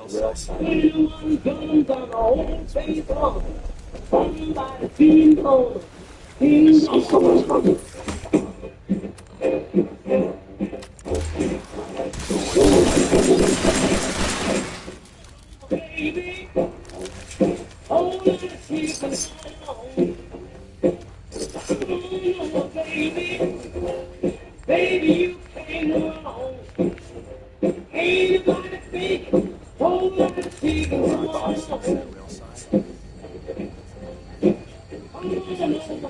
21 guns on the whole face on. Somebody team on. Team on. Baby, oh, let's keep it on. Oh, baby, you came along. Ain't nobody thinking, oh, let's keep it on. Oh,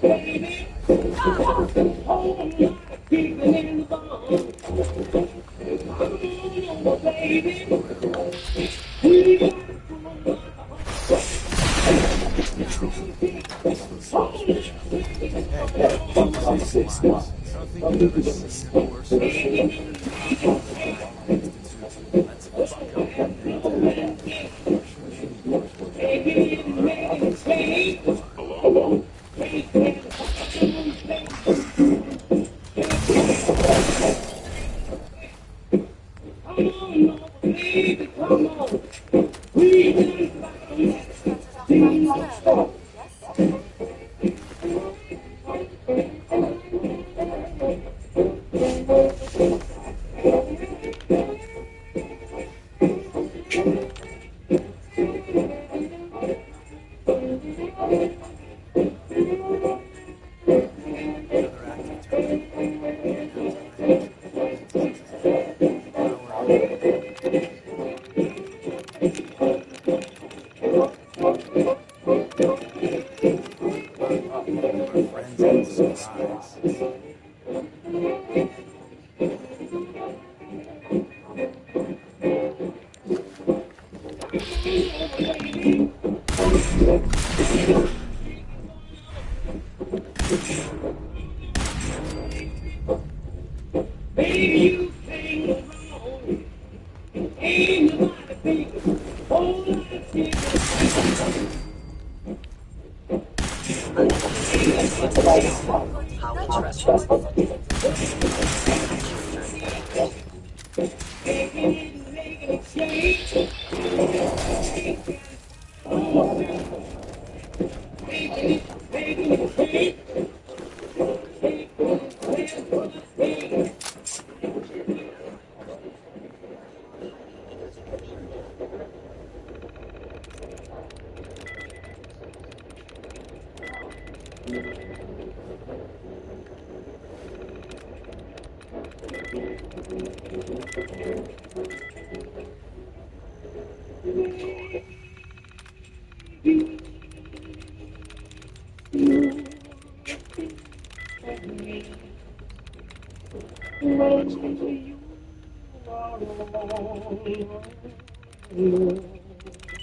baby, oh, let's keep it in the bone. Oh, baby, we got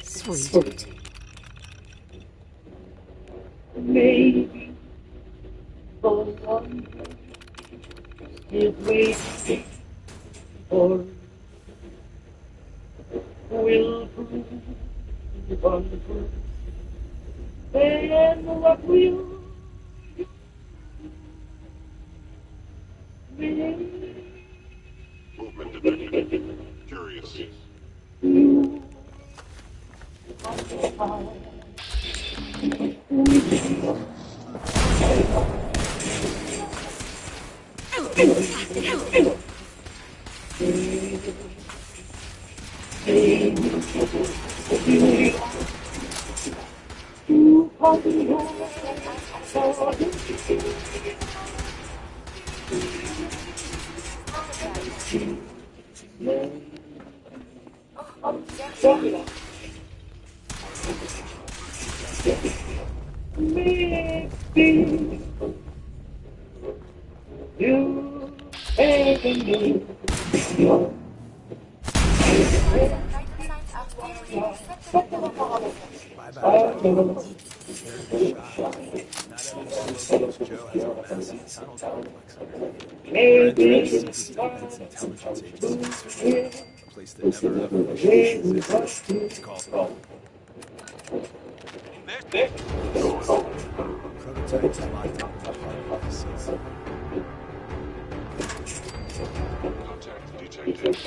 Sweet. Maybe for one if waiting for will prove untrue. Then what will you Movement detected. Curious. you maybe you taking me. Maybe it's Contact detected.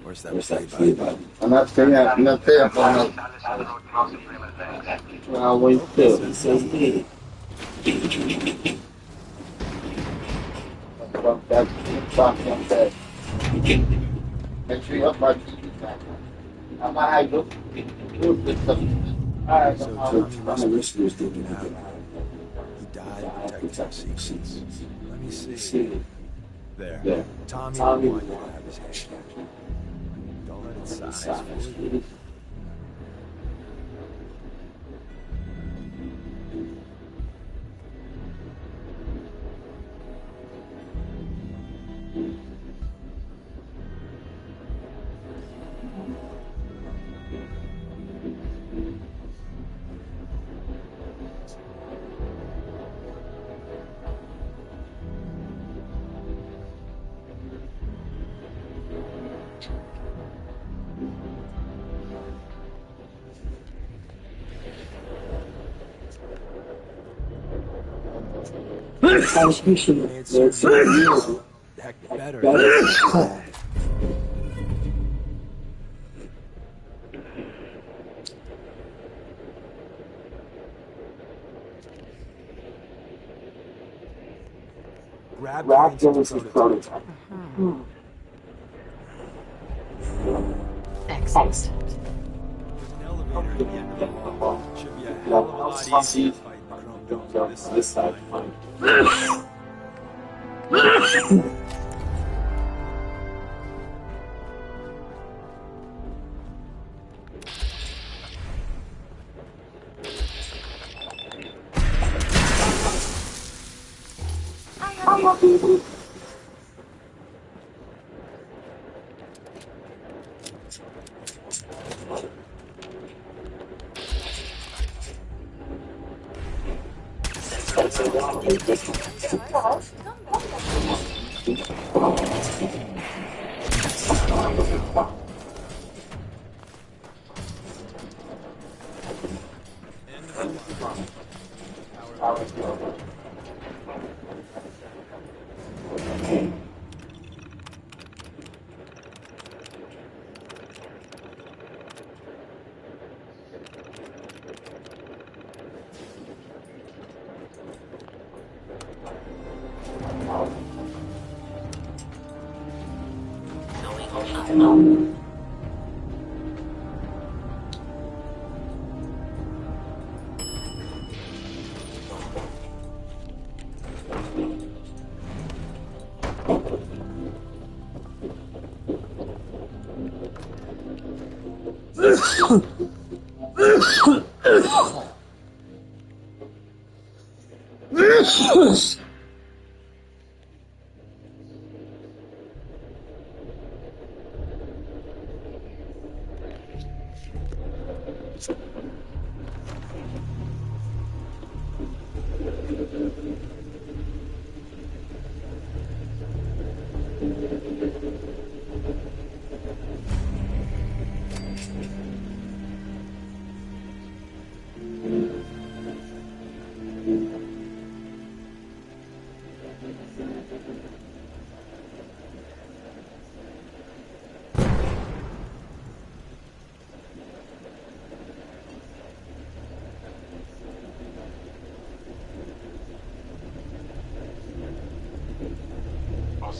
Where's that play button? I'm not saying that. I'm not saying that. Well, wait till it says me. Make sure you up my TV back. I'm not high look. Alright, So Tommy was taken out. He died protecting secrets. Let me see. There. Tommy wanted to have his hand. Don't let it size for you. Heck better. Grab Dennis's prototype. Excellent. There's an elevator at the end of the hall. Should be a hell of a lot easier to fight the Chrome Dome this side.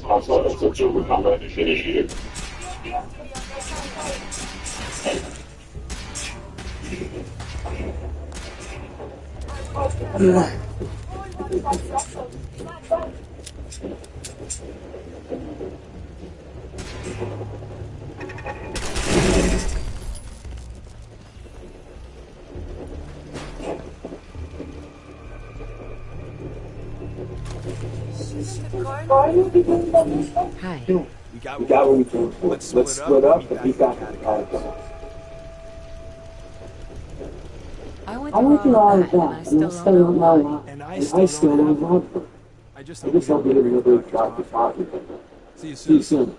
Hostile subject with combat initiated. Hi. We got what we can. Let's split up and meet back in the catacombs. I went through all of that, and I still don't know why. And I still don't know. I just hope we didn't really drop the coffee. See you soon.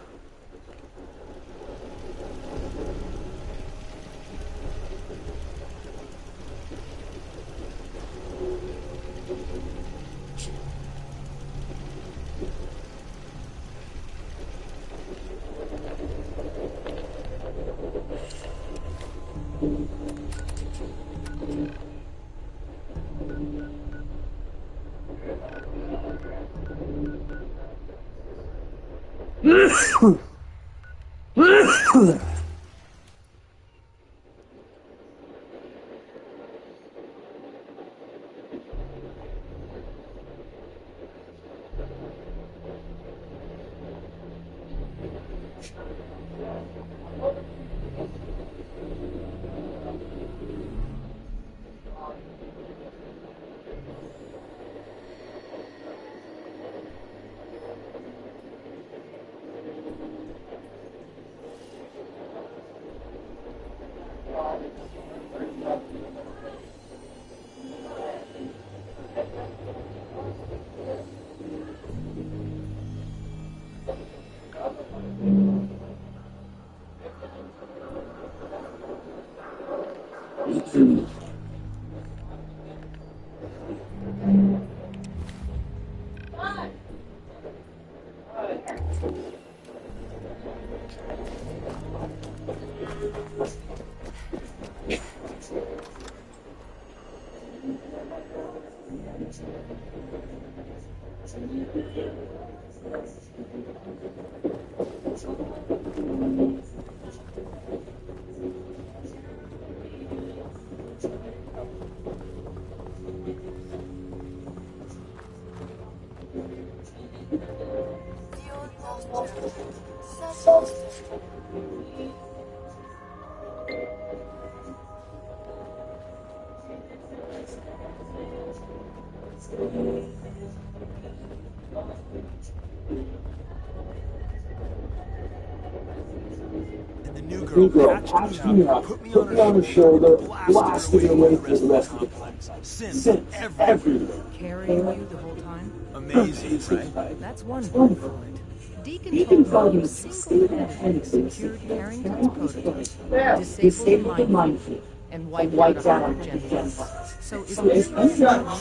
New girl patched me up, put me on her shoulder, blasted her away through the rest of the complex. Sin everywhere. Carrying you the whole time? Amazing, right? That's one word for it. Deacon told me you single-handedly secured Harrington's prototype, disabled the minefield, and wiped out our Gen 1s. So is this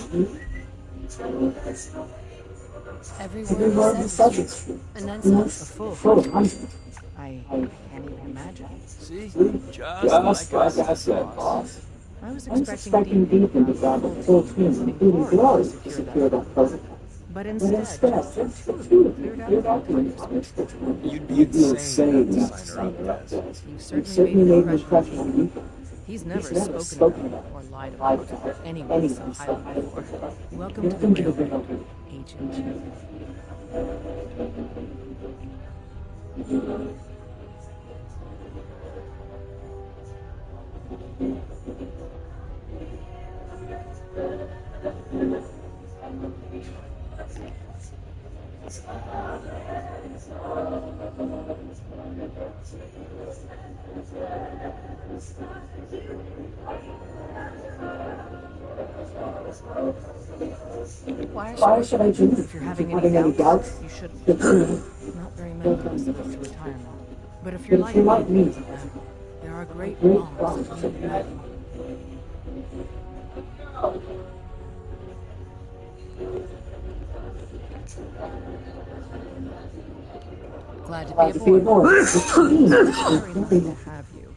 true? Every word he says is true, and then some a full 100. I can't even imagine. See? Just like I said, boss. I was expecting Deacon to grab a full team, including Glory, to secure that prototype. But instead, just the two of them cleared out the manuscript. You'd be insane to sign her up, Tess. You certainly made an impression on me. He's never spoken about or lied about anyone so highly before. Welcome to the railroad, Agent. Why should I drink? If you're having any doubts, you shouldn't. Not very many of us live to retirement. But if you're like me, it doesn't matter. There are great wrongs that don't matter. Glad to be aboard. Very lucky to have you.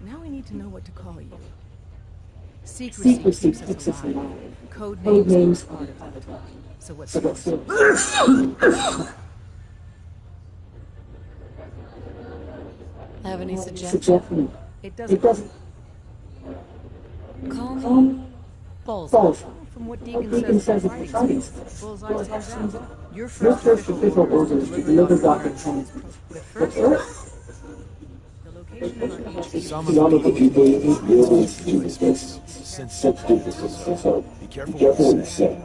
Now we need to know what to call you. Secrecy keeps us alive. Code names are part of that. So what's yours? Have any suggestions? It doesn't. Call me Bullseye. From what Deacon says in the writing skills, Bullseye stands out. Your first official order is to deliver Dr. Tennant. But first, the location of our HQ. Some of the people in this place sensitive, so be careful what you say.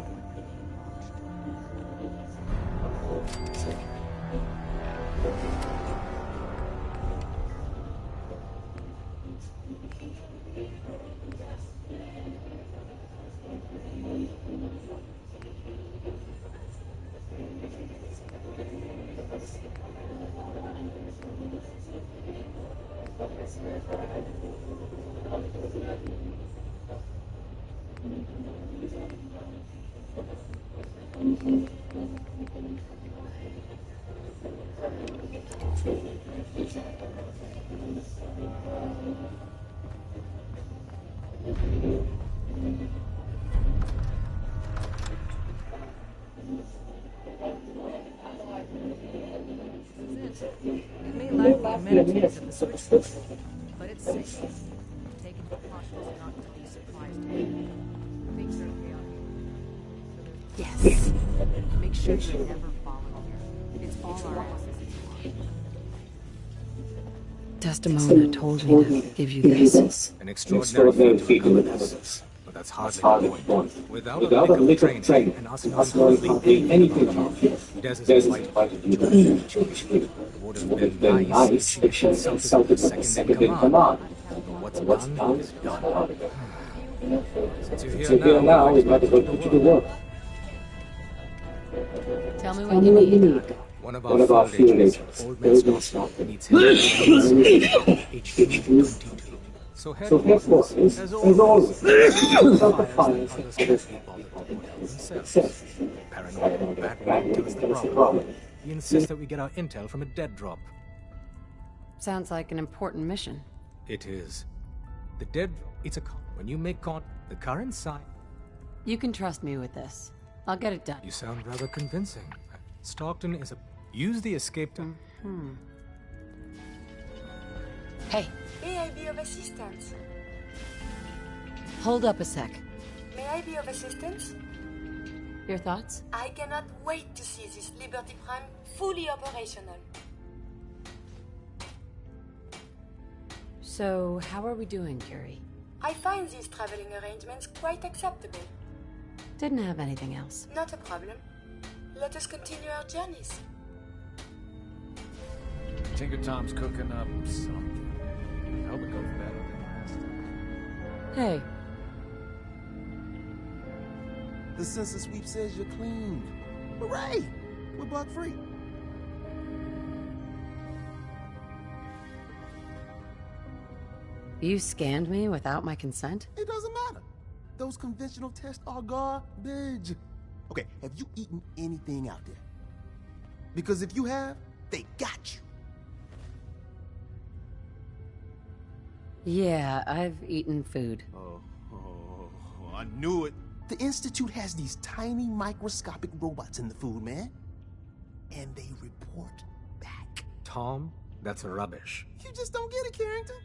It may lack the amenities of the switchboard, but it's safe. Taking precautions not to be surprised. Things are chaotic. Yes. Make sure you never follow here. It's all our asses. Desdemona told me to give you this. An extraordinary feat of evidence. But that's hardly the point. Without a lick of training, and us knowing hardly anything about this, Des is invited to join the HQ. It would have been nice if she consulted the second in command. But what's done is done. Since you're here now, we might as well put you to work. Tell me what you need. One of our field agents, Old Man Scott, needs help in HQ 22. So headquarters, as always, without the files and others themselves. Paranoid Batman tells the problem. He insists that we get our intel from a dead drop. Sounds like an important mission. It is. The dead, it's a, when you make the current sign. You can trust me with this. I'll get it done. You sound rather convincing. Stockton is a, use the escape to. Hey, May I be of assistance? hold up a sec. May I be of assistance? Your thoughts? I cannot wait to see this Liberty Prime fully operational. So, how are we doing, Curie? I find these traveling arrangements quite acceptable. Didn't have anything else. Not a problem. Let us continue our journeys. Tinker Tom's cooking up something. I hope it goes better than last time. Hey, The census sweep says you're clean. Hooray! We're bug free. you scanned me without my consent? It doesn't matter. Those conventional tests are garbage. Okay, have you eaten anything out there? Because if you have, they got you. Yeah, I've eaten food. Oh, I knew it. The Institute has these tiny microscopic robots in the food, man. And they report back. Tom, that's rubbish. You just don't get it, Carrington.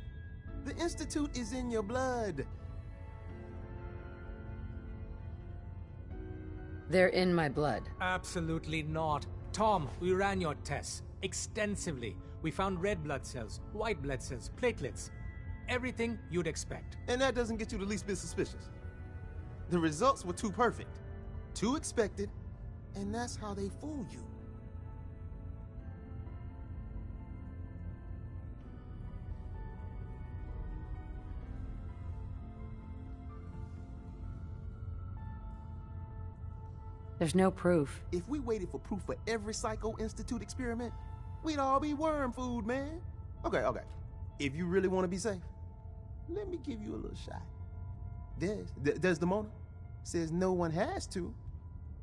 The Institute is in your blood. They're in my blood. Absolutely not. Tom, we ran your tests extensively. We found red blood cells, white blood cells, platelets. Everything you'd expect. And that doesn't get you the least bit suspicious. The results were too perfect, too expected, and that's how they fool you. There's no proof. If we waited for proof for every Psycho Institute experiment, we'd all be worm food, man. Okay. If you really want to be safe, let me give you a little shot. Desdemona says no one has to,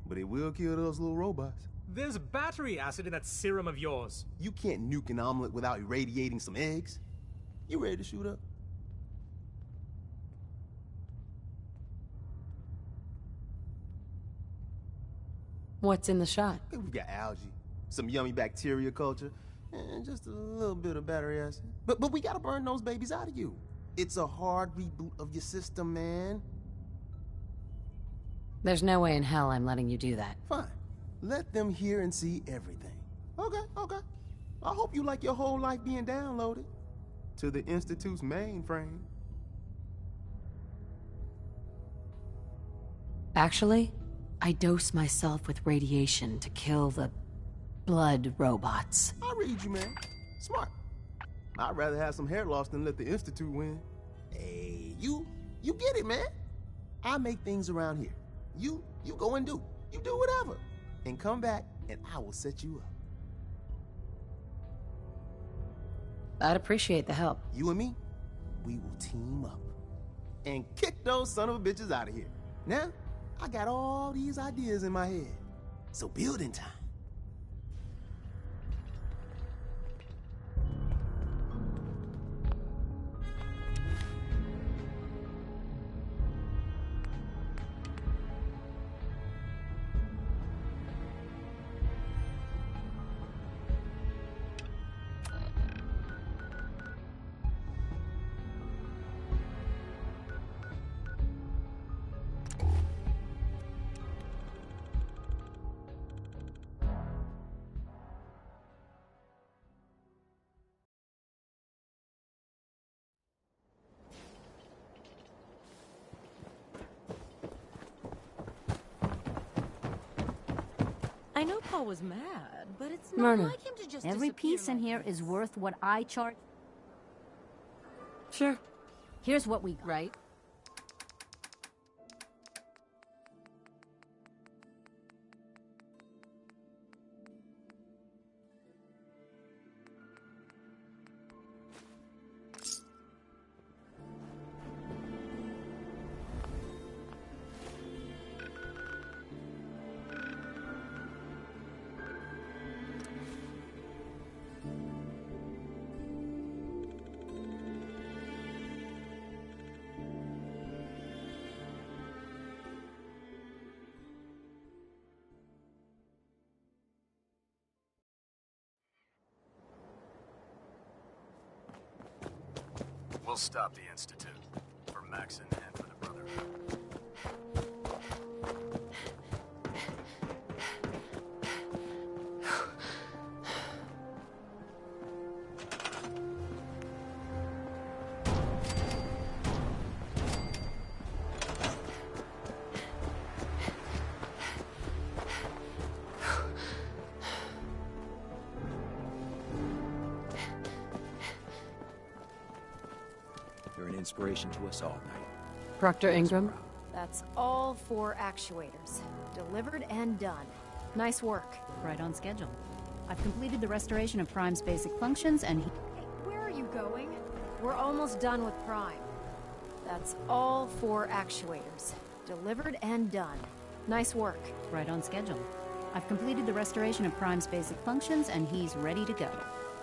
but it will kill those little robots. There's battery acid in that serum of yours. You can't nuke an omelet without irradiating some eggs. You ready to shoot up? What's in the shot? We've got algae, some yummy bacteria culture, and just a little bit of battery acid. But we gotta burn those babies out of you. It's a hard reboot of your system, man. There's no way in hell I'm letting you do that. Fine. Let them hear and see everything. Okay. I hope you like your whole life being downloaded to the Institute's mainframe. Actually, I dose myself with radiation to kill the blood robots. I read you, man. Smart. I'd rather have some hair loss than let the Institute win. Hey, you get it, man. I make things around here. You go and do. You do whatever. And come back, and I will set you up. I'd appreciate the help. You and me, we will team up. And kick those son of a bitches out of here. Now, I got all these ideas in my head. So building time. I know Paul was mad, but it's not Myrna. like him to just Every disappear piece in like here this. is worth what I charge. Sure. Here's what we got. Right. We'll stop the Institute. For Maxon and for the Brotherhood. You're an inspiration to us all, Knight. Proctor Ingram? That's all 4 actuators. Delivered and done. Nice work. Right on schedule. I've completed the restoration of Prime's basic functions, and he... Hey, where are you going? We're almost done with Prime. That's all 4 actuators. Delivered and done. Nice work. Right on schedule. I've completed the restoration of Prime's basic functions, and he's ready to go.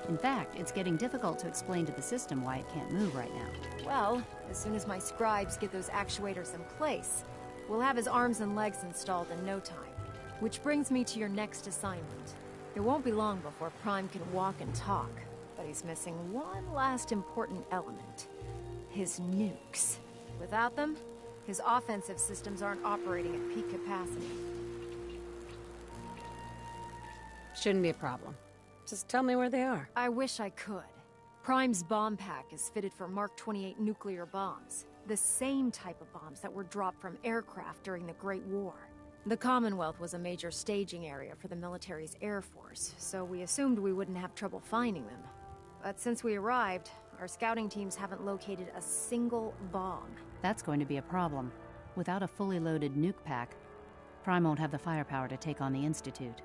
In fact, it's getting difficult to explain to the system why it can't move right now. Well, as soon as my scribes get those actuators in place, we'll have his arms and legs installed in no time. Which brings me to your next assignment. It won't be long before Prime can walk and talk, but he's missing one last important element. His nukes. Without them, his offensive systems aren't operating at peak capacity. Shouldn't be a problem. Just tell me where they are. I wish I could. Prime's bomb pack is fitted for Mark 28 nuclear bombs. The same type of bombs that were dropped from aircraft during the Great War. The Commonwealth was a major staging area for the military's air force, so we assumed we wouldn't have trouble finding them. But since we arrived, our scouting teams haven't located a single bomb. That's going to be a problem. Without a fully loaded nuke pack, Prime won't have the firepower to take on the Institute.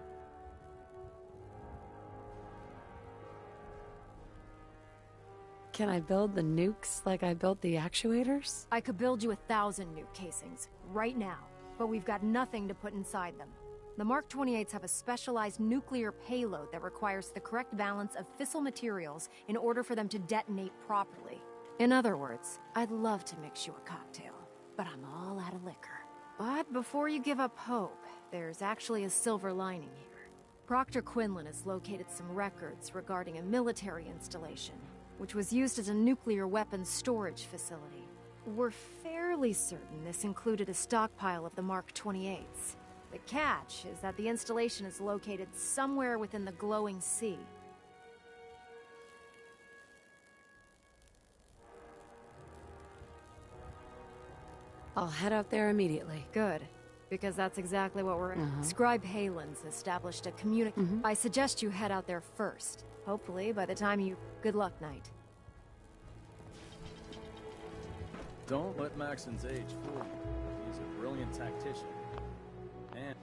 Can I build the nukes like I built the actuators? I could build you 1,000 nuke casings, right now, but we've got nothing to put inside them. The Mark 28s have a specialized nuclear payload that requires the correct balance of fissile materials in order for them to detonate properly. In other words, I'd love to mix you a cocktail, but I'm all out of liquor. But before you give up hope, there's actually a silver lining here. Proctor Quinlan has located some records regarding a military installation, which was used as a nuclear weapons storage facility. We're fairly certain this included a stockpile of the Mark 28s. The catch is that the installation is located somewhere within the glowing sea. I'll head out there immediately. Good, because that's exactly what we're... Scribe Halen's established a I suggest you head out there first. Hopefully, by the time you... Good luck, Knight. Don't let Maxon's age fool you. He's a brilliant tactician. And...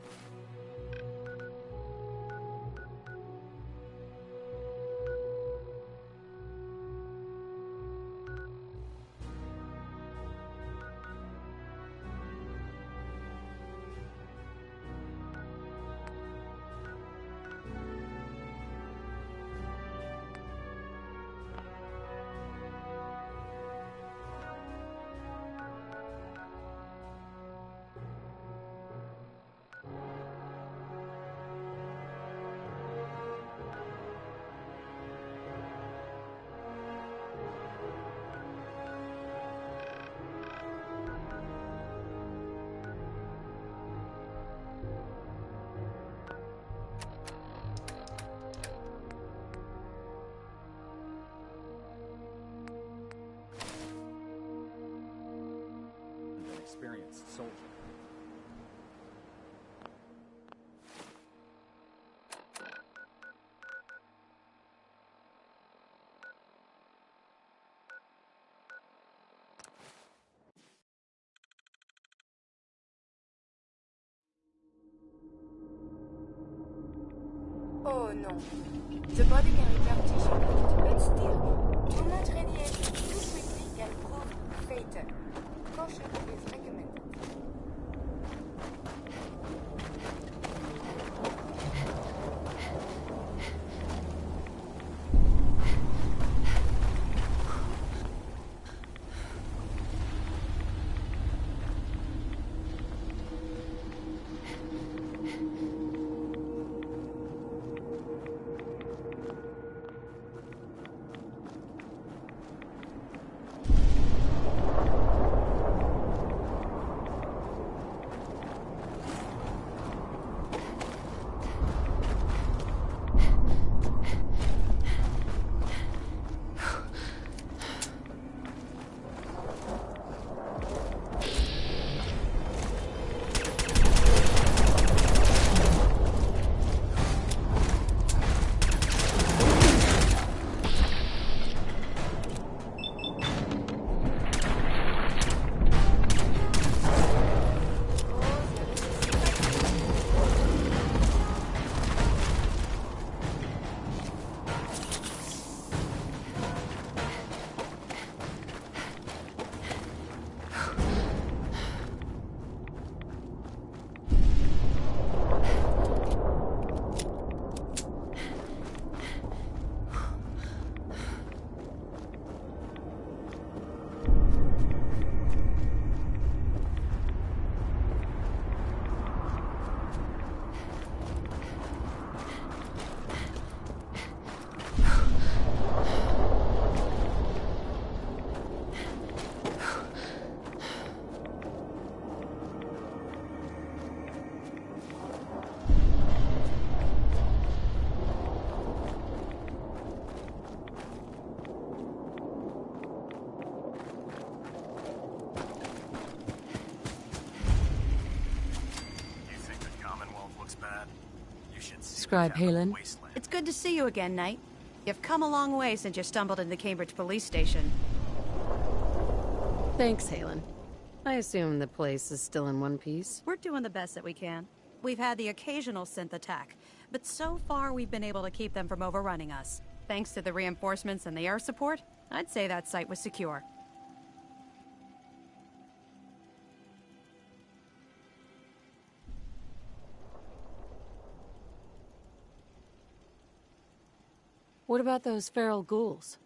experienced soldier. Oh no. The body can repair tissue, but still, do not radiate too quickly can prove fatal. Caution is recommended. Scribe Halen. It's good to see you again, Knight. You've come a long way since you stumbled into the Cambridge police station. Thanks, Halen. I assume the place is still in one piece. We're doing the best that we can. We've had the occasional synth attack, but so far we've been able to keep them from overrunning us. Thanks to the reinforcements and the air support, I'd say that site was secure. What about those feral ghouls?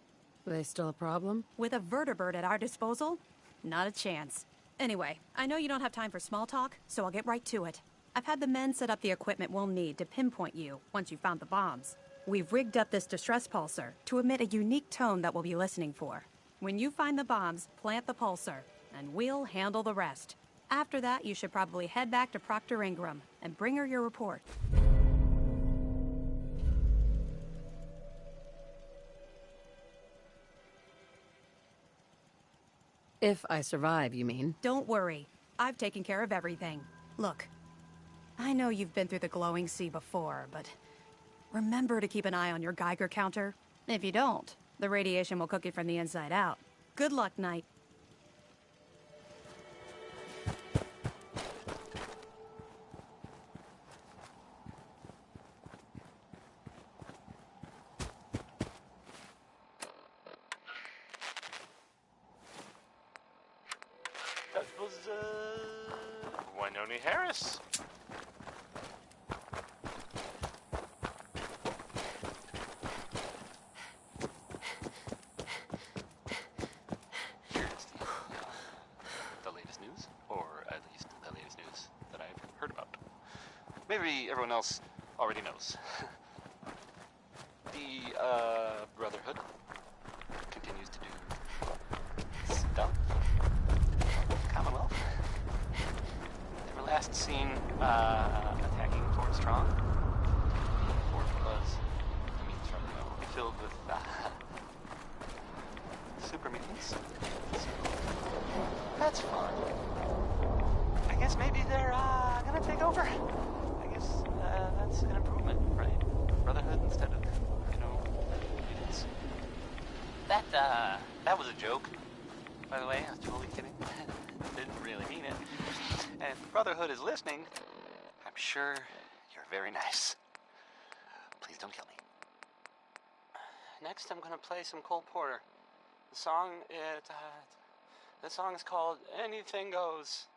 Are they still a problem? With a vertibird at our disposal? Not a chance. Anyway, I know you don't have time for small talk, so I'll get right to it. I've had the men set up the equipment we'll need to pinpoint you once you've found the bombs. We've rigged up this distress pulsar to emit a unique tone that we'll be listening for. When you find the bombs, plant the pulsar, and we'll handle the rest. After that, you should probably head back to Proctor Ingram and bring her your report. If I survive, you mean? Don't worry. I've taken care of everything. Look, I know you've been through the glowing sea before, but remember to keep an eye on your Geiger counter. If you don't, the radiation will cook you from the inside out. Good luck, Knight. That was, Winona Harris. Here's the latest news, or at least the latest news that I've heard about. Maybe everyone else already knows. The, Brotherhood continues to do stuff. Commonwealth. They were last seen attacking Fort Strong. Fort was filled with super mutants. So, that's fun. I guess maybe they're gonna take over. I guess that's an improvement, right? Brotherhood instead of, mutants. That was a joke. By the way, I was totally kidding. Didn't really mean it. And if the Brotherhood is listening, I'm sure you're very nice. Please don't kill me. Next, I'm gonna play some Cole Porter. The song is called Anything Goes.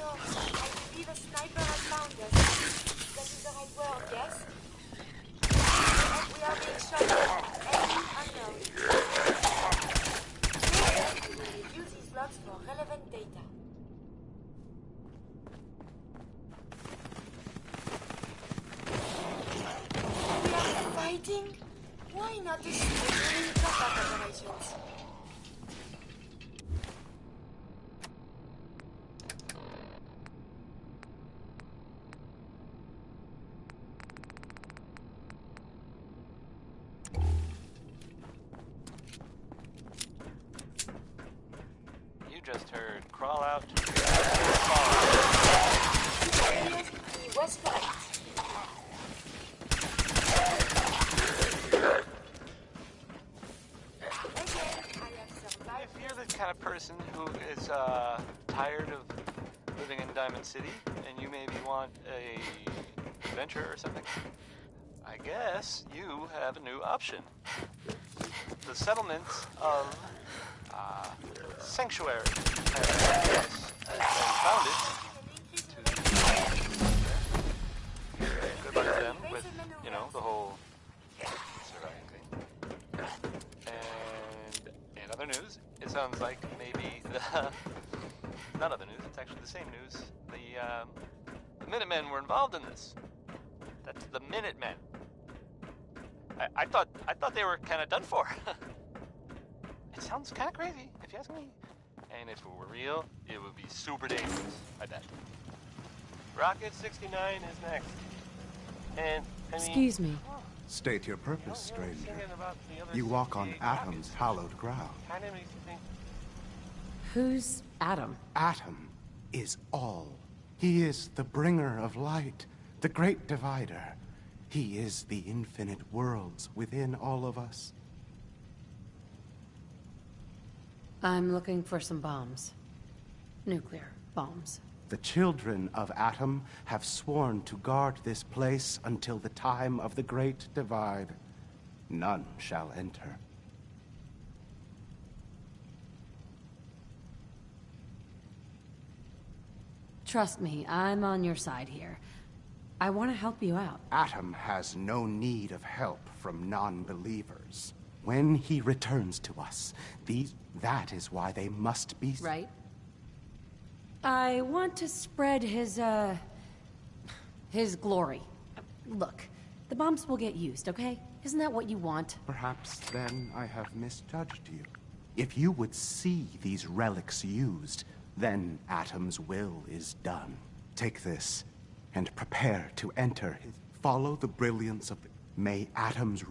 no. I believe a sniper has found us. That is the right word, yes? We are being shot at. Enemy unknown. Later, I will review these logs for relevant data. We are fighting? Why not a smooth combat operations? You just heard crawl out. He was correct. If you're the kind of person who is tired of living in Diamond City and you maybe want a adventure or something, I guess you have a new option. The settlements of Sanctuary has been founded to good luck to them with, you know, the whole surviving thing. And in other news, it sounds like maybe not other news, it's actually the same news. The Minutemen were involved in this. That's the Minutemen. I thought they were kind of done for. It sounds kind of crazy, if you ask me. And if it were real, it would be super dangerous, I bet. Rocket 69 is next. And, I mean... Excuse me. State your purpose, stranger. You walk on Atom's hallowed ground. Kind of makes you think... Who's Atom? Atom is all. He is the bringer of light, the great divider. He is the infinite worlds within all of us. I'm looking for some bombs. Nuclear bombs. The children of Atom have sworn to guard this place until the time of the Great Divide. None shall enter. Trust me, I'm on your side here. I want to help you out. Atom has no need of help from non-believers. When he returns to us, that is why they must be... Right. I want to spread his glory. Look, the bombs will get used, okay? Isn't that what you want? Perhaps then I have misjudged you. If you would see these relics used, then Atom's will is done. Take this, and prepare to enter his... Follow the brilliance of... May Atom's...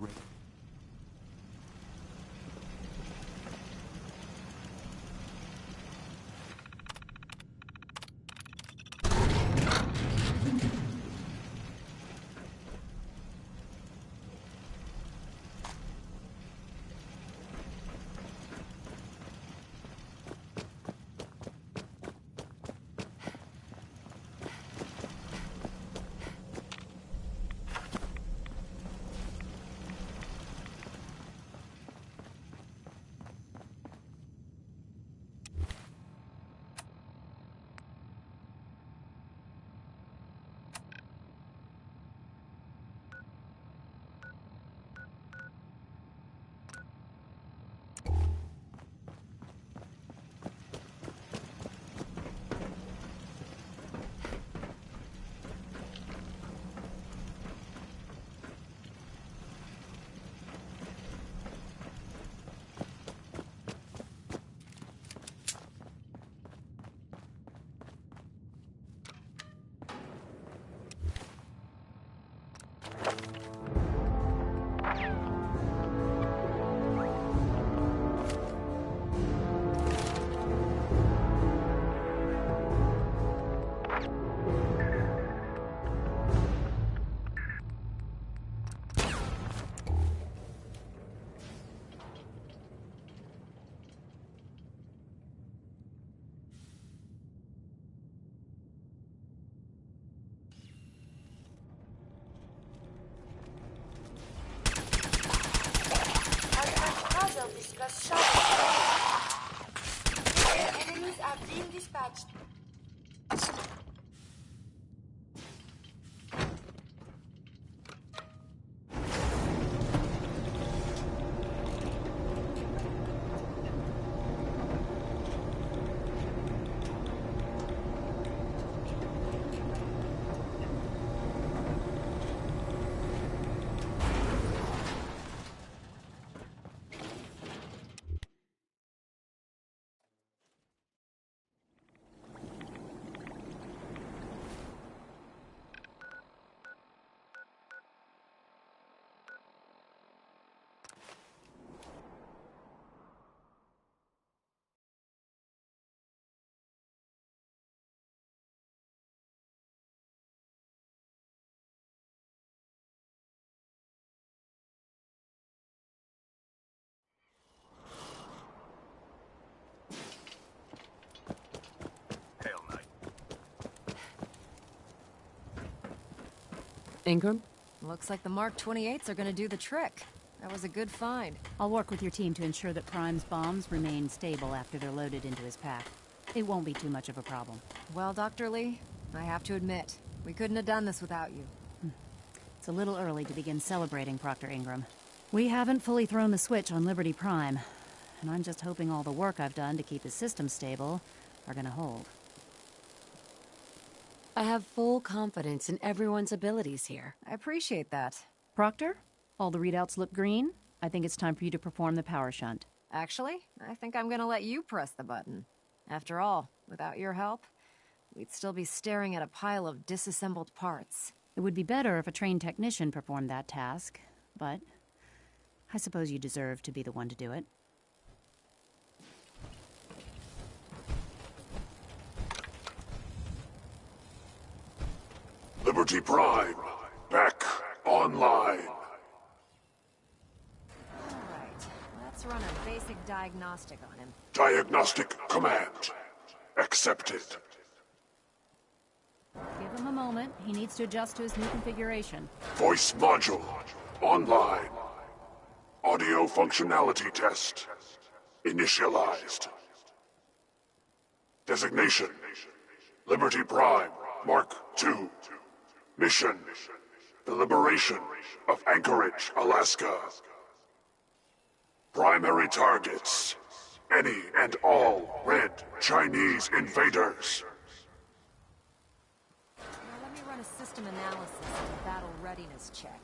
Discuss shot. Enemies are being dispatched. Ingram? Looks like the Mark 28s are gonna do the trick. That was a good find. I'll work with your team to ensure that Prime's bombs remain stable after they're loaded into his pack. It won't be too much of a problem. Well, Dr. Lee, I have to admit, we couldn't have done this without you. It's a little early to begin celebrating, Proctor Ingram. We haven't fully thrown the switch on Liberty Prime, and I'm just hoping all the work I've done to keep his system stable are gonna hold. I have full confidence in everyone's abilities here. I appreciate that. Proctor, all the readouts look green. I think it's time for you to perform the power shunt. Actually, I think I'm gonna let you press the button. After all, without your help, we'd still be staring at a pile of disassembled parts. It would be better if a trained technician performed that task, but I suppose you deserve to be the one to do it. Liberty Prime, back online. Alright, let's run a basic diagnostic on him. Diagnostic command accepted. Give him a moment. He needs to adjust to his new configuration. Voice module online. Audio functionality test initialized. Designation: Liberty Prime Mark II. Mission: the liberation of Anchorage, Alaska. Primary targets: any and all red Chinese invaders. Now let me run a system analysis and battle readiness check.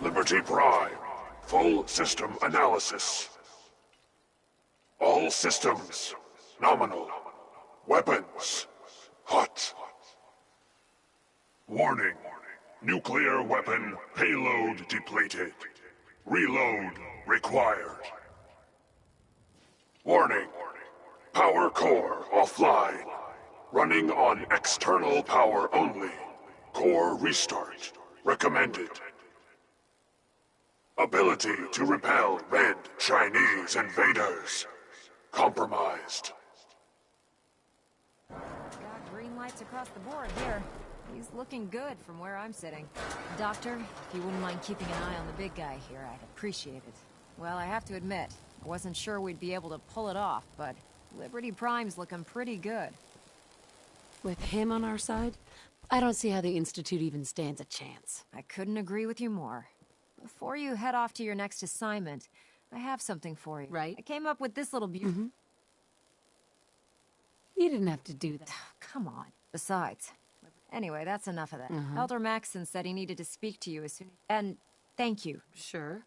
Liberty Prime, full system analysis. All systems nominal. Weapons hot. Warning: nuclear weapon payload depleted. Reload required. Warning: power core offline. Running on external power only. Core restart recommended. Ability to repel red Chinese invaders compromised. Got green lights across the board here. He's looking good from where I'm sitting. Doctor, if you wouldn't mind keeping an eye on the big guy here, I'd appreciate it. Well, I have to admit, I wasn't sure we'd be able to pull it off, but Liberty Prime's looking pretty good. With him on our side, I don't see how the Institute even stands a chance. I couldn't agree with you more. Before you head off to your next assignment, I have something for you. Right. I came up with this little You didn't have to do that. Come on. Besides. Anyway, that's enough of that. Uh-huh. Elder Maxson said he needed to speak to you as soon as... And thank you. Sure.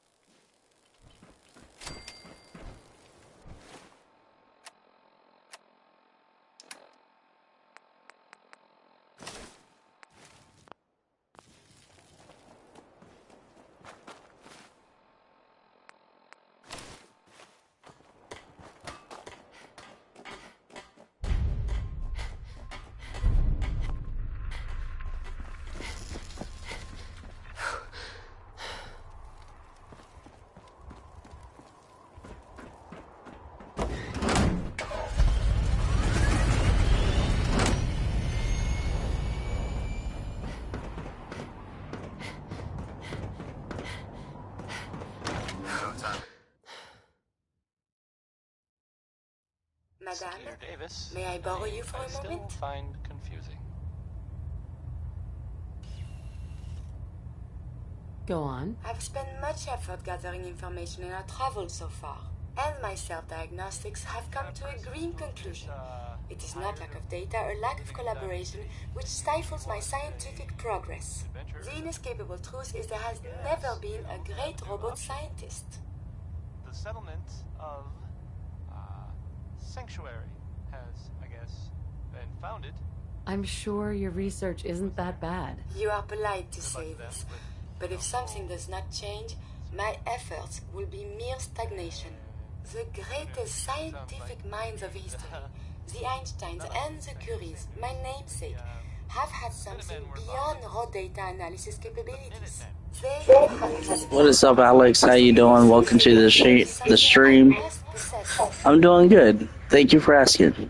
Madame, Davis, may I borrow you for a moment? Find confusing. Go on. I've spent much effort gathering information in our travels so far, and my self-diagnostics have come to a green conclusion. It is not lack of data or lack of collaboration which stifles my scientific progress. The inescapable truth is there has never been a great robot scientist. The settlement of Sanctuary has, I guess, been founded. I'm sure your research isn't that bad. You are polite to say this, but if something does not change, my efforts will be mere stagnation. The greatest scientific minds of history, the Einsteins and the Curies, my namesake, have had something beyond raw data analysis capabilities. What is up, Alex? How you doing? Welcome to the stream. I'm doing good. Thank you for asking.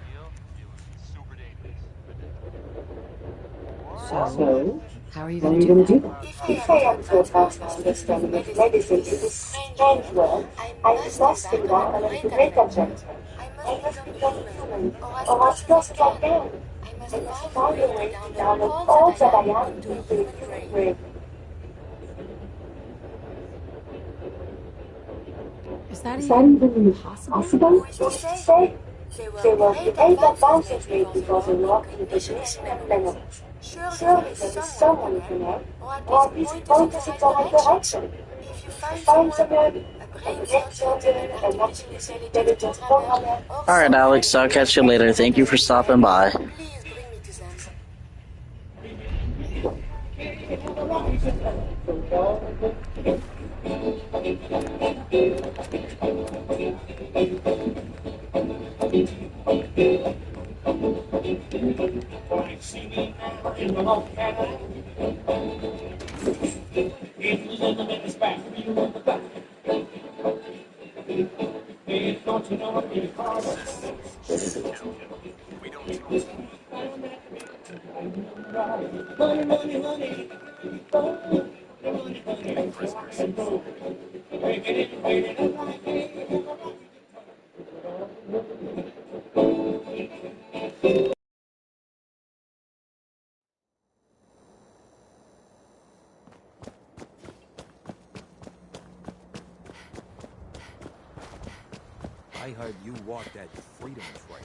So, how How are you going to do that? If I am to advance my understanding of medicine in this strange world, I must embark on a great adventure. I must become human, or as close as I can. I must find a way to download all that I am into a human brain. Is that even possible? Who is to say? There were great advances made before the law of conditioning and memories. Surely there is someone who can help, or at least point us in the right direction. If you find someone, a brain surgeon, an artificial intelligence programmer, Alright, Alex, I'll catch you later. Thank you for stopping by. please bring me to them. See me now in the long Cadillac. It was in the minutes back, you on the back. Hey, don't you know I'm in car? We don't talk. Money, money, money. Getting prisoners. I heard you walked that freedom trail.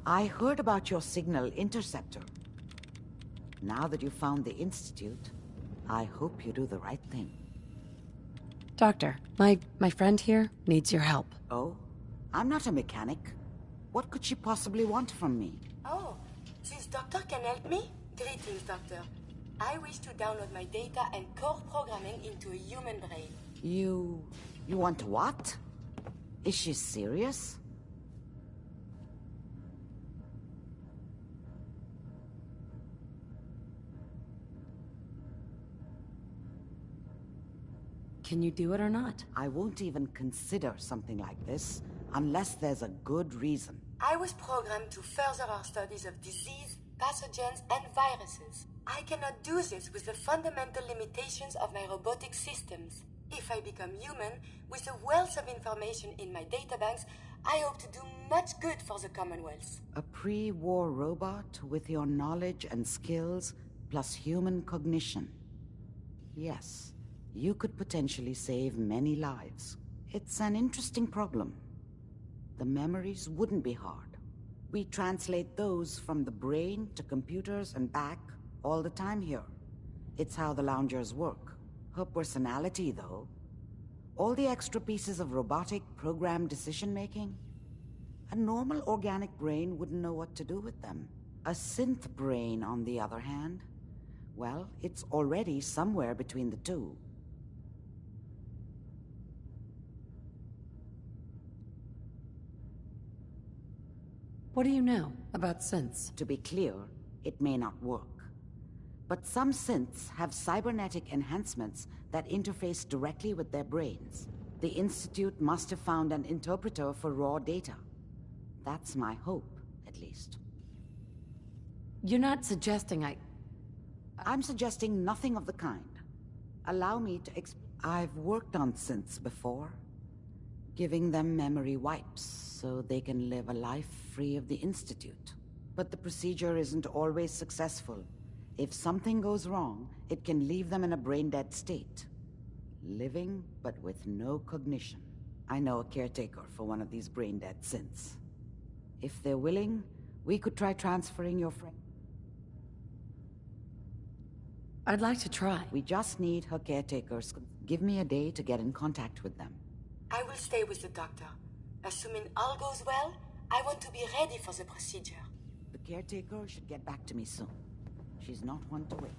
I heard about your signal interceptor. Now that you found the Institute, I hope you do the right thing. Doctor, my friend here needs your help. Oh? I'm not a mechanic. What could she possibly want from me? Oh, this doctor can help me? Greetings, doctor. I wish to download my data and core programming into a human brain. You want what? Is she serious? Can you do it or not? I won't even consider something like this unless there's a good reason. I was programmed to further our studies of disease, pathogens, and viruses. I cannot do this with the fundamental limitations of my robotic systems. If I become human, with the wealth of information in my databanks, I hope to do much good for the Commonwealth. A pre-war robot with your knowledge and skills plus human cognition. Yes, you could potentially save many lives. It's an interesting problem. The memories wouldn't be hard. We translate those from the brain to computers and back all the time here. It's how the loungers work. Her personality, though, all the extra pieces of robotic programmed decision-making, a normal organic brain wouldn't know what to do with them. A synth brain, on the other hand, well, it's already somewhere between the two. What do you know about synths? To be clear, it may not work. But some synths have cybernetic enhancements that interface directly with their brains. The Institute must have found an interpreter for raw data. That's my hope, at least. You're not suggesting I'm suggesting nothing of the kind. Allow me to I've worked on synths before, giving them memory wipes so they can live a life free of the Institute. But the procedure isn't always successful. If something goes wrong, it can leave them in a brain-dead state. Living, but with no cognition. I know a caretaker for one of these brain-dead synths. If they're willing, we could try transferring your friend. I'd like to try. We just need her caretakers. Give me a day to get in contact with them. I will stay with the doctor. Assuming all goes well, I want to be ready for the procedure. The caretaker should get back to me soon. She's not one to wait.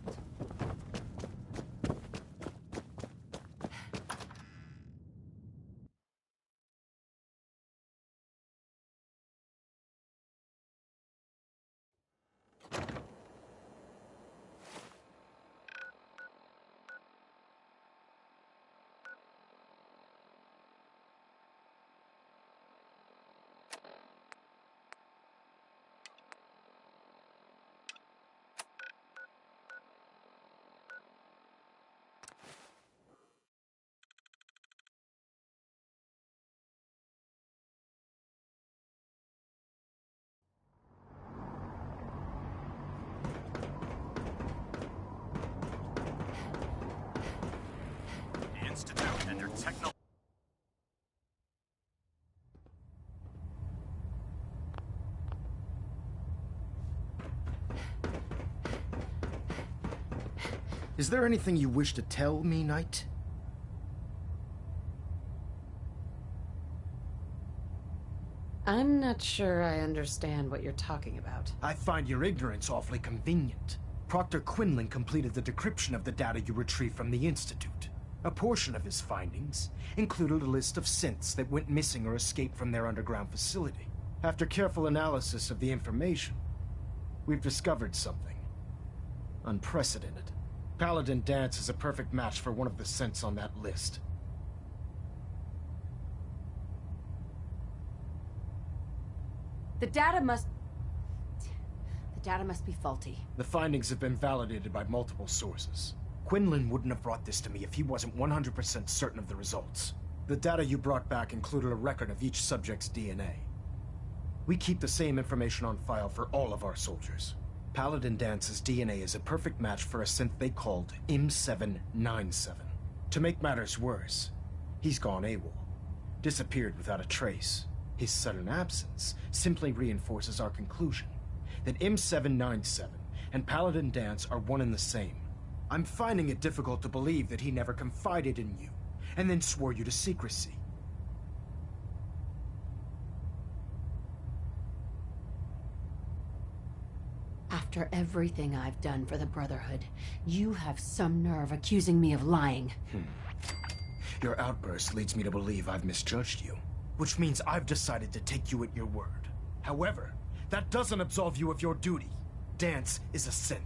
Institute and their techno... Is there anything you wish to tell me, Knight? I'm not sure I understand what you're talking about. I find your ignorance awfully convenient. Proctor Quinlan completed the decryption of the data you retrieved from the Institute. A portion of his findings included a list of synths that went missing or escaped from their underground facility. After careful analysis of the information, we've discovered something unprecedented. Paladin Dance is a perfect match for one of the synths on that list. The data must be faulty. The findings have been validated by multiple sources. Quinlan wouldn't have brought this to me if he wasn't 100% certain of the results. The data you brought back included a record of each subject's DNA. We keep the same information on file for all of our soldiers. Paladin Dance's DNA is a perfect match for a synth they called M797. To make matters worse, he's gone AWOL, disappeared without a trace. His sudden absence simply reinforces our conclusion that M797 and Paladin Dance are one and the same. I'm finding it difficult to believe that he never confided in you, and then swore you to secrecy. After everything I've done for the Brotherhood, you have some nerve accusing me of lying. Your outburst leads me to believe I've misjudged you, which means I've decided to take you at your word. However, that doesn't absolve you of your duty. Dance is a synth.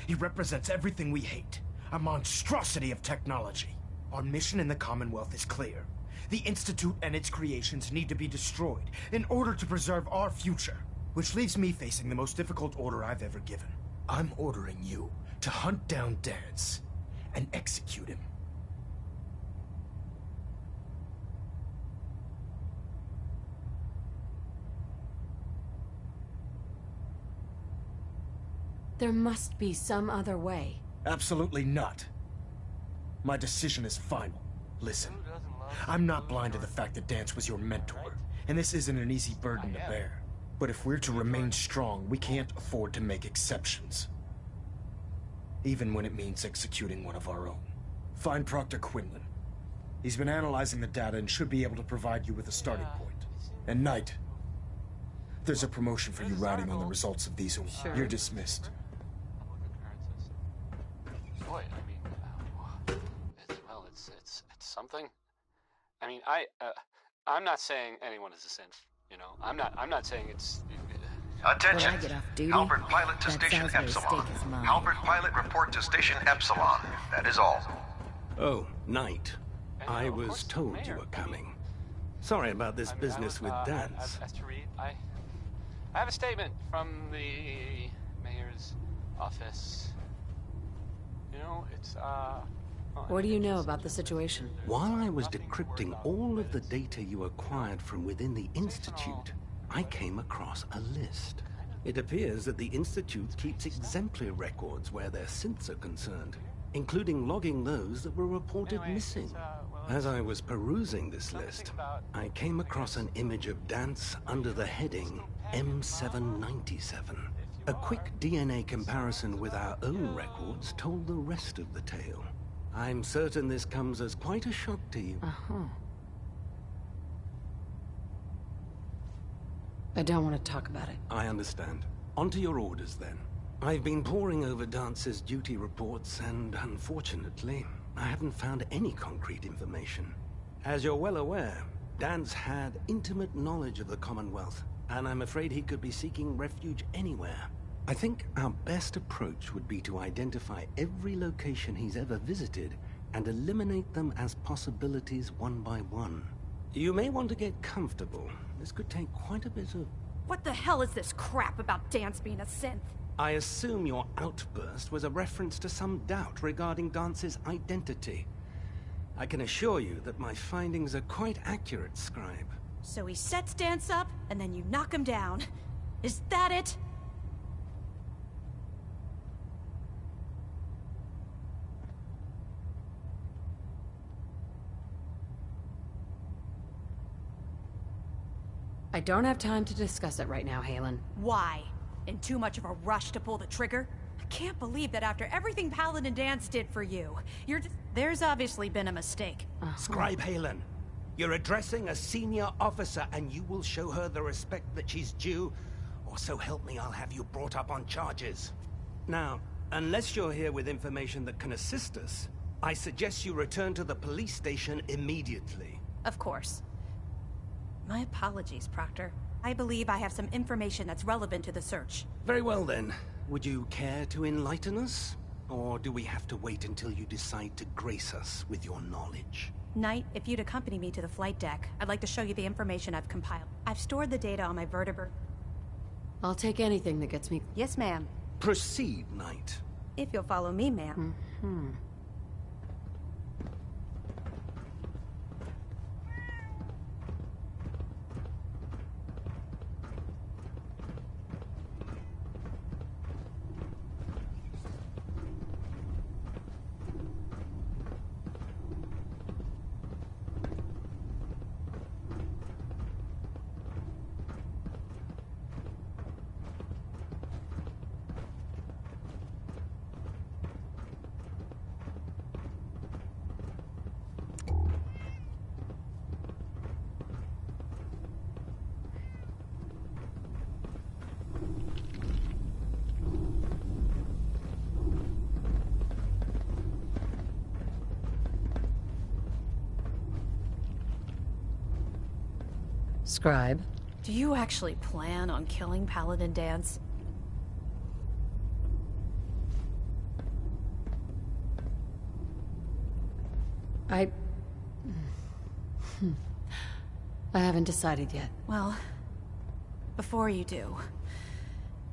He represents everything we hate, a monstrosity of technology. Our mission in the Commonwealth is clear. The Institute and its creations need to be destroyed in order to preserve our future, which leaves me facing the most difficult order I've ever given. I'm ordering you to hunt down Dance and execute him. There must be some other way. Absolutely not. My decision is final. Listen, I'm not blind to the fact that Dance was your mentor, and this isn't an easy burden to bear. But if we're to remain strong, we can't afford to make exceptions. Even when it means executing one of our own. Find Proctor Quinlan. He's been analyzing the data and should be able to provide you with a starting point. And Knight, there's a promotion for you riding on the results of these. Sure. You're dismissed. Boy, I mean, it's something. I mean, I'm not saying anyone is a synth. You know, I'm not saying it's. Attention! When I get off duty, Halbert Pilot to that Station Salisbury Epsilon. steak is mine. Halbert Pilot report to Station Epsilon. That is all. Oh, Knight. I was told you were coming. Sorry about this business with Dance. As to read, I have a statement from the mayor's office. You know, it's What do you know about the situation? While I was decrypting all of the data you acquired from within the Institute, I came across a list. It appears that the Institute keeps exemplary records where their synths are concerned, including logging those that were reported missing. As I was perusing this list, I came across an image of Dance under the heading M797. A quick DNA comparison with our own records told the rest of the tale. I'm certain this comes as quite a shock to you. I don't want to talk about it. I understand. On to your orders, then. I've been poring over Dance's duty reports, and unfortunately, I haven't found any concrete information. As you're well aware, Dance had intimate knowledge of the Commonwealth, and I'm afraid he could be seeking refuge anywhere. I think our best approach would be to identify every location he's ever visited and eliminate them as possibilities one by one. You may want to get comfortable. This could take quite a bit of... What the hell is this crap about Dance being a synth? I assume your outburst was a reference to some doubt regarding Dance's identity. I can assure you that my findings are quite accurate, Scribe. So he sets Dance up, and then you knock him down. Is that it? I don't have time to discuss it right now, Halen. Why? In too much of a rush to pull the trigger? I can't believe that after everything Paladin Dance did for you, you're just... There's obviously been a mistake. Scribe Halen, you're addressing a senior officer and you will show her the respect that she's due, or so help me, I'll have you brought up on charges. Now, unless you're here with information that can assist us, I suggest you return to the police station immediately. Of course. My apologies, Proctor. I believe I have some information that's relevant to the search. Very well then. Would you care to enlighten us? Or do we have to wait until you decide to grace us with your knowledge? Knight, if you'd accompany me to the flight deck, I'd like to show you the information I've compiled. I've stored the data on my vertebra... I'll take anything that gets me... Yes, ma'am. Proceed, Knight. If you'll follow me, ma'am. Scribe. Do you actually plan on killing Paladin Dance? I haven't decided yet. Well, before you do,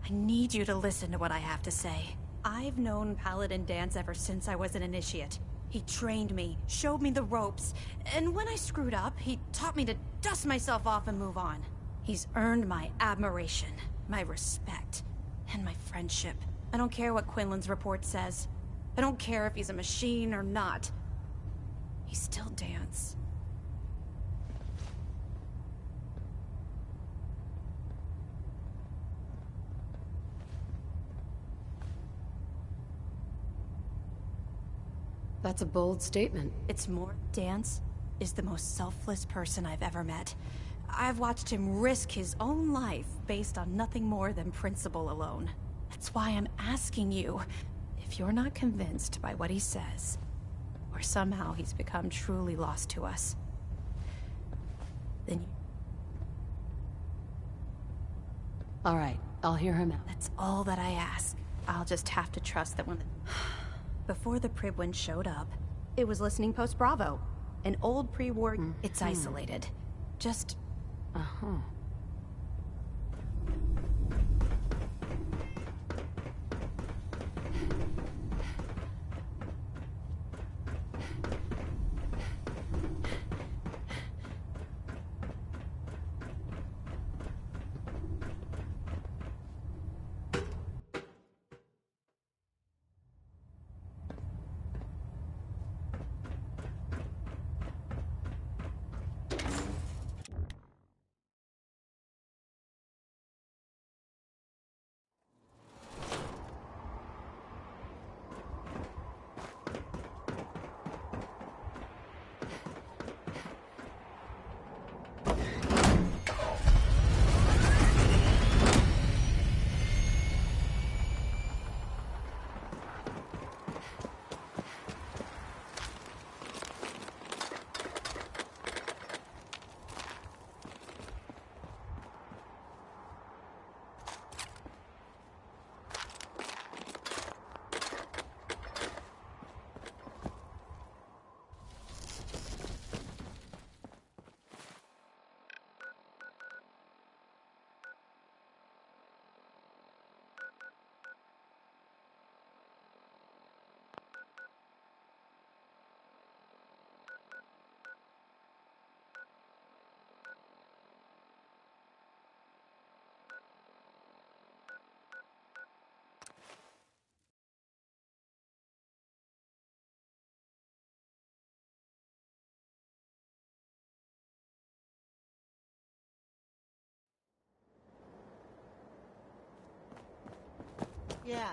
I need you to listen to what I have to say. I've known Paladin Dance ever since I was an initiate. He trained me, showed me the ropes, and when I screwed up, he taught me to dust myself off and move on. He's earned my admiration, my respect, and my friendship. I don't care what Quinlan's report says. I don't care if he's a machine or not. He's still Dance. That's a bold statement. It's more. Dance is the most selfless person I've ever met. I've watched him risk his own life based on nothing more than principle alone. That's why I'm asking you, if you're not convinced by what he says, or somehow he's become truly lost to us, then... All right, I'll hear him out. That's all that I ask. I'll just have to trust that when... Before the Pribwin showed up, it was Listening Post Bravo. An old pre-war... It's isolated. Just... Yeah.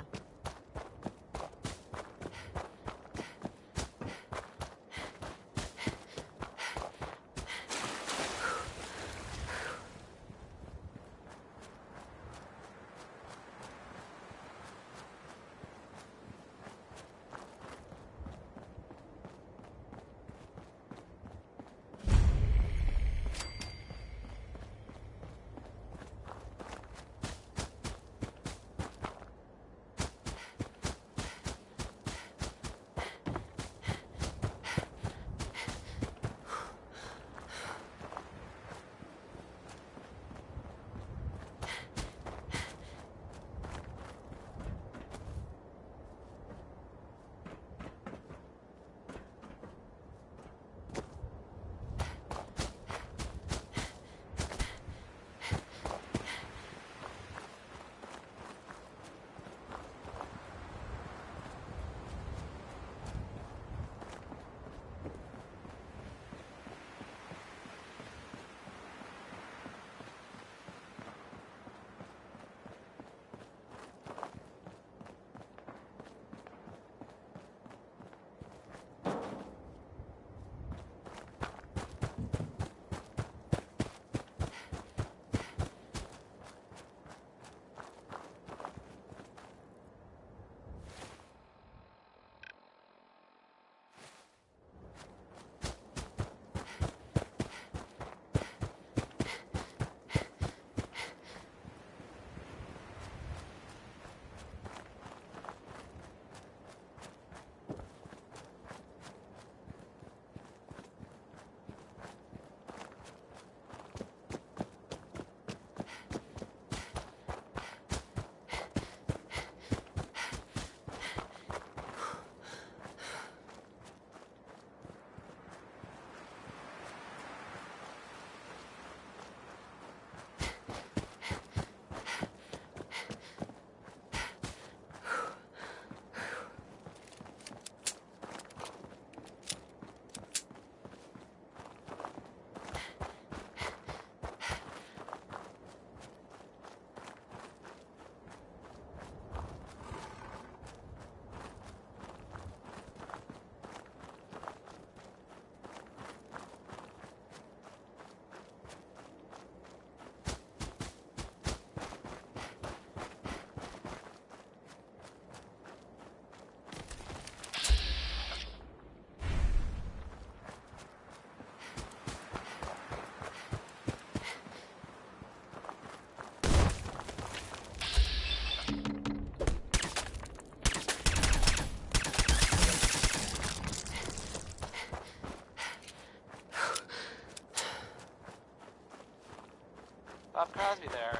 Bob Crosby there.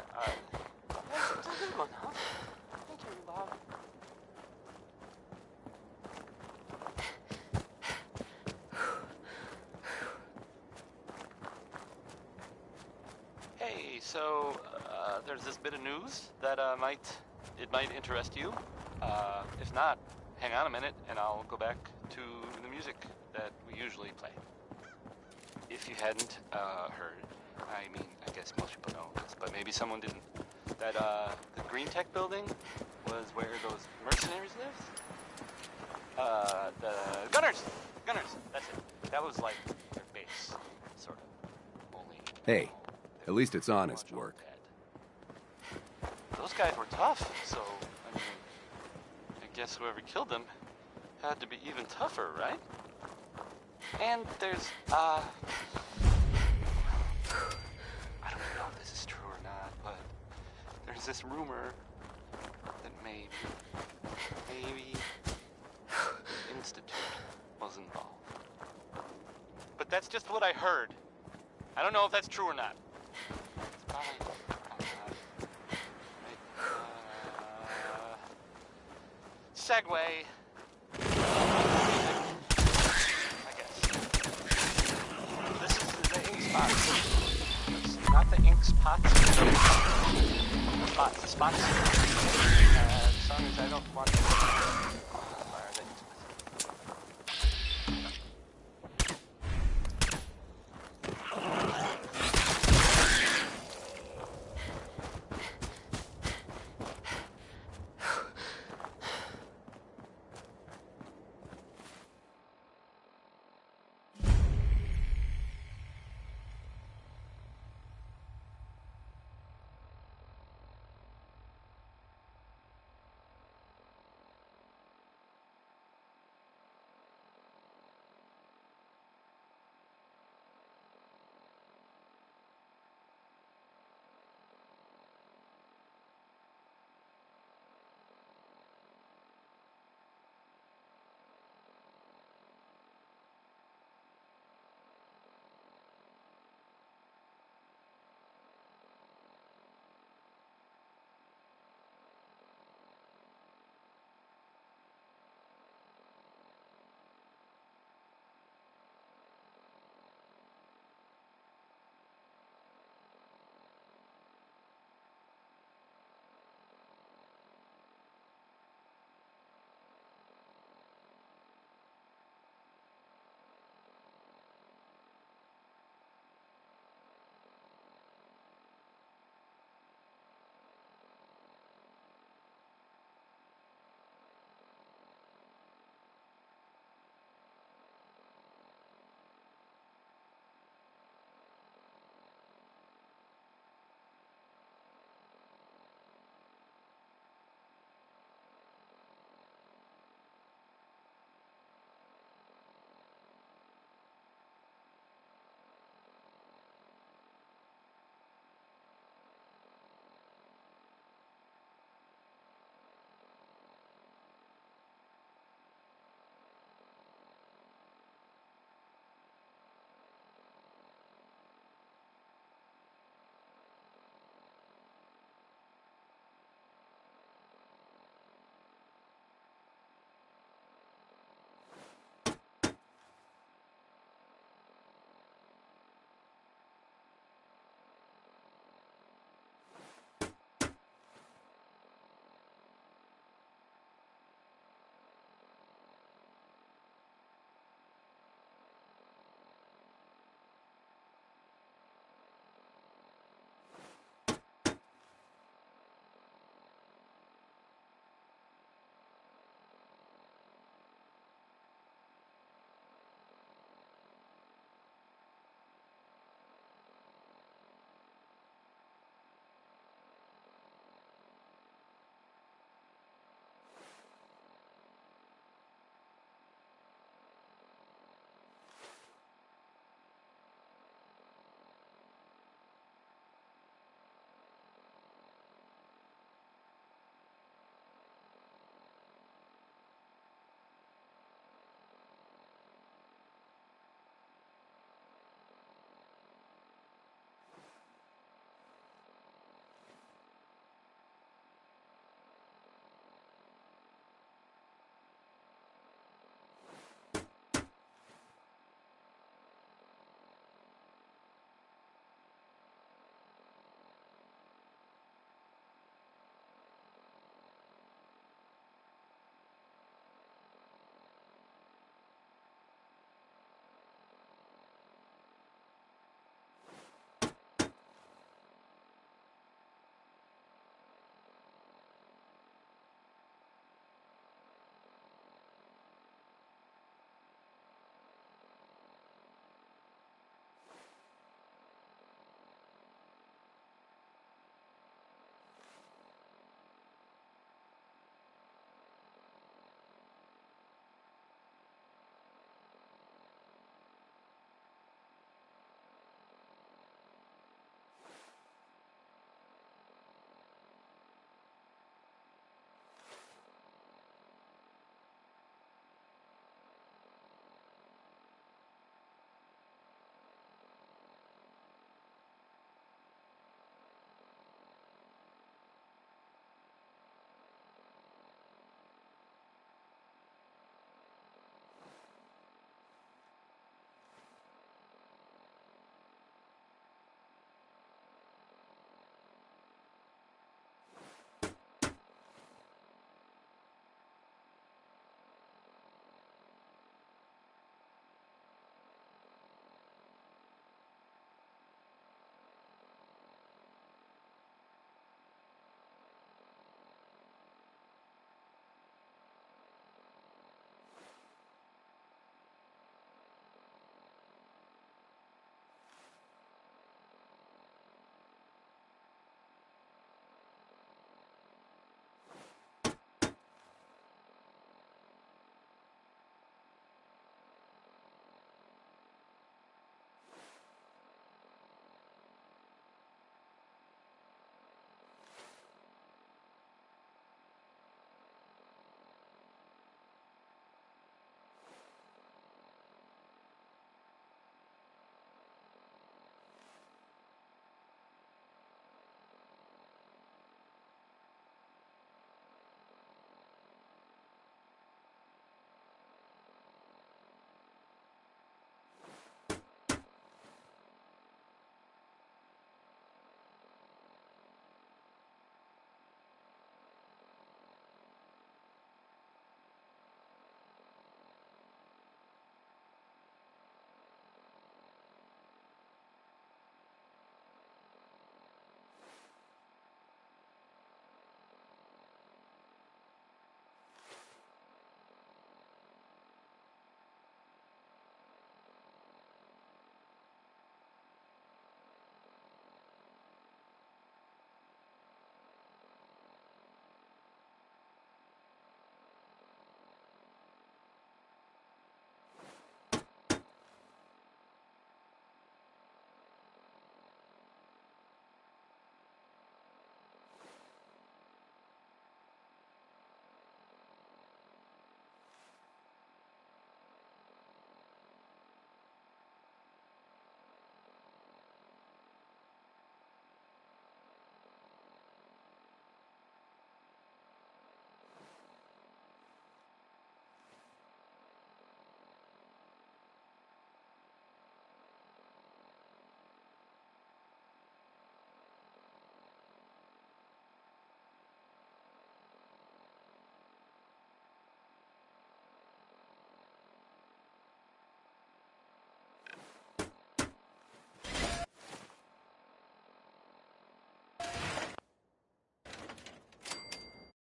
That's a good one, huh? Thank you, Bob. Hey, so there's this bit of news that might interest you. If not, hang on a minute and I'll go back to the music that we usually play. If you hadn't heard, I mean, I guess most people know this, but maybe someone didn't. That the Green Tech building was where those mercenaries lived. The Gunners, that's it. That was like their base, sort of. Only. Hey, at least it's honest work. Those guys were tough, so I mean, I guess whoever killed them had to be even tougher, right? And there's I don't know if this is true or not, but there's this rumor that maybe the Institute was involved. But that's just what I heard. I don't know if that's true or not. It's probably not. Segue. I guess. This is the ink spots. It's not the ink spots. The spots. The song is I Don't Want to.